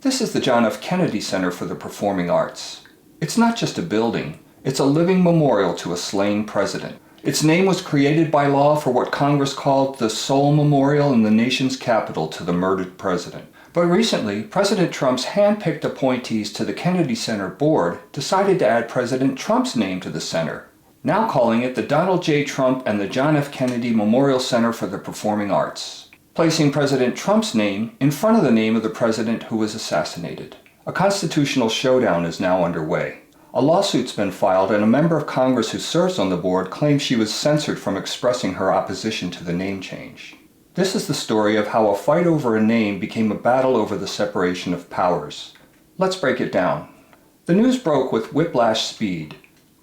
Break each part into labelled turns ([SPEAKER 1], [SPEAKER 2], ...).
[SPEAKER 1] This is the John F. Kennedy Center for the Performing Arts. It's not just a building, it's a living memorial to a slain president. Its name was created by law for what Congress called the sole memorial in the nation's capital to the murdered president. But recently, President Trump's hand-picked appointees to the Kennedy Center board decided to add President Trump's name to the center, now calling it the Donald J. Trump and the John F. Kennedy Memorial Center for the Performing Arts, placing President Trump's name in front of the name of the president who was assassinated. A constitutional showdown is now underway. A lawsuit's been filed, and a member of Congress who serves on the board claims she was censored from expressing her opposition to the name change. This is the story of how a fight over a name became a battle over the separation of powers. Let's break it down. The news broke with whiplash speed.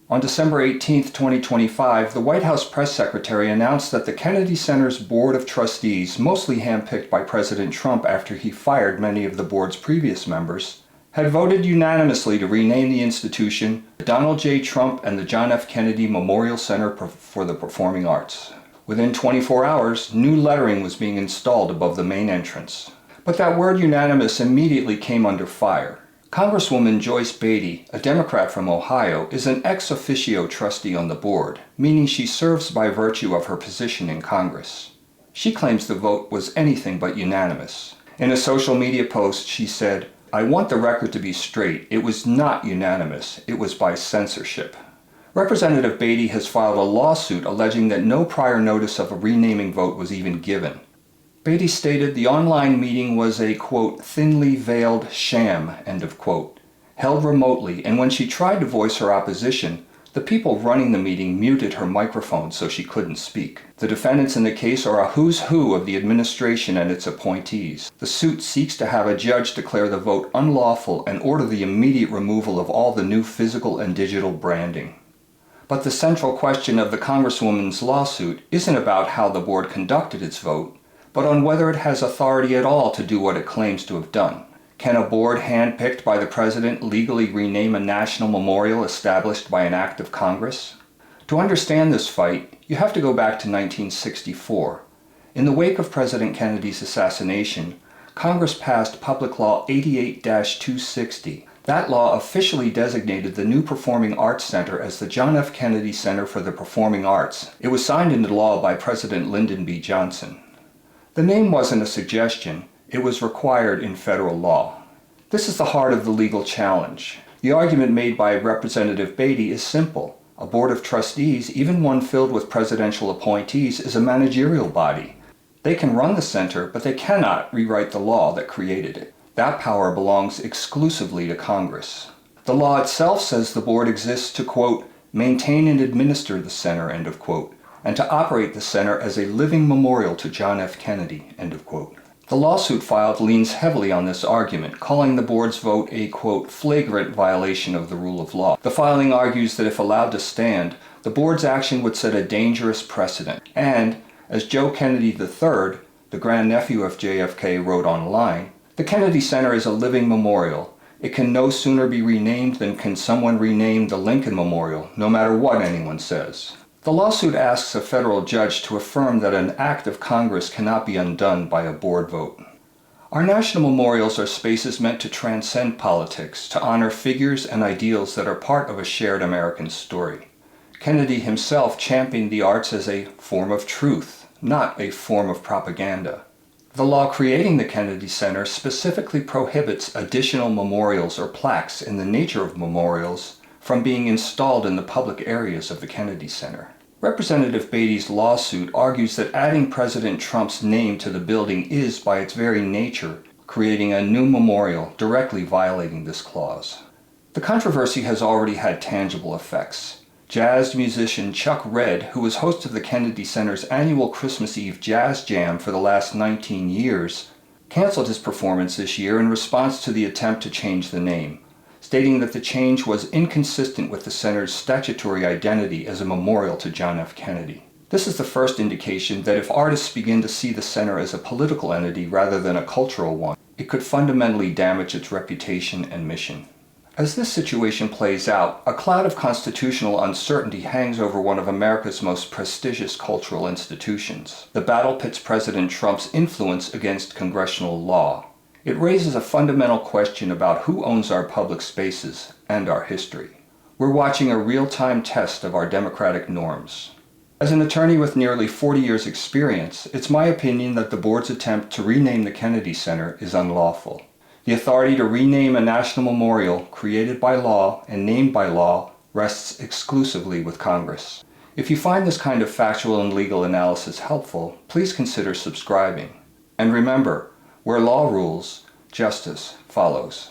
[SPEAKER 1] On December 18, 2025, the White House press secretary announced that the Kennedy Center's Board of Trustees, mostly handpicked by President Trump after he fired many of the board's previous members, had voted unanimously to rename the institution the Donald J. Trump and the John F. Kennedy Memorial Center for the Performing Arts. Within 24 hours, new lettering was being installed above the main entrance. But that word unanimous immediately came under fire. Congresswoman Joyce Beatty, a Democrat from Ohio, is an ex-officio trustee on the board, meaning she serves by virtue of her position in Congress. She claims the vote was anything but unanimous. In a social media post, she said, "I want the record to be straight. It was not unanimous. It was by censorship." Representative Beatty has filed a lawsuit alleging that no prior notice of a renaming vote was even given. Beatty stated the online meeting was a, quote, thinly veiled sham, end of quote, held remotely, and when she tried to voice her opposition, the people running the meeting muted her microphone so she couldn't speak. The defendants in the case are a who's who of the administration and its appointees. The suit seeks to have a judge declare the vote unlawful and order the immediate removal of all the new physical and digital branding. But the central question of the Congresswoman's lawsuit isn't about how the board conducted its vote, but on whether it has authority at all to do what it claims to have done. Can a board handpicked by the president legally rename a national memorial established by an act of Congress? To understand this fight, you have to go back to 1964. In the wake of President Kennedy's assassination, Congress passed Public Law 88-260. That law officially designated the new Performing Arts Center as the John F. Kennedy Center for the Performing Arts. It was signed into law by President Lyndon B. Johnson. The name wasn't a suggestion, it was required in federal law. This is the heart of the legal challenge. The argument made by Representative Beatty is simple. A board of trustees, even one filled with presidential appointees, is a managerial body. They can run the center, but they cannot rewrite the law that created it. That power belongs exclusively to Congress. The law itself says the board exists to, quote, maintain and administer the center, end of quote, and to operate the center as a living memorial to John F. Kennedy, end of quote. The lawsuit filed leans heavily on this argument, calling the board's vote a, quote, flagrant violation of the rule of law. The filing argues that if allowed to stand, the board's action would set a dangerous precedent. And, as Joe Kennedy III, the grandnephew of JFK, wrote online, the Kennedy Center is a living memorial. It can no sooner be renamed than can someone rename the Lincoln Memorial, no matter what anyone says. The lawsuit asks a federal judge to affirm that an act of Congress cannot be undone by a board vote. Our national memorials are spaces meant to transcend politics, to honor figures and ideals that are part of a shared American story. Kennedy himself championed the arts as a form of truth, not a form of propaganda. The law creating the Kennedy Center specifically prohibits additional memorials or plaques in the nature of memorials from being installed in the public areas of the Kennedy Center. Representative Beatty's lawsuit argues that adding President Trump's name to the building is, by its very nature, creating a new memorial directly violating this clause. The controversy has already had tangible effects. Jazz musician Chuck Redd, who was host of the Kennedy Center's annual Christmas Eve Jazz Jam for the last 19 years, canceled his performance this year in response to the attempt to change the name, stating that the change was inconsistent with the center's statutory identity as a memorial to John F. Kennedy. This is the first indication that if artists begin to see the center as a political entity rather than a cultural one, it could fundamentally damage its reputation and mission. As this situation plays out, a cloud of constitutional uncertainty hangs over one of America's most prestigious cultural institutions. The battle pits President Trump's influence against congressional law. It raises a fundamental question about who owns our public spaces and our history. We're watching a real-time test of our democratic norms. As an attorney with nearly 40 years' experience, it's my opinion that the board's attempt to rename the Kennedy Center is unlawful. The authority to rename a national memorial created by law and named by law rests exclusively with Congress. If you find this kind of factual and legal analysis helpful, please consider subscribing. And remember, where law rules, justice follows.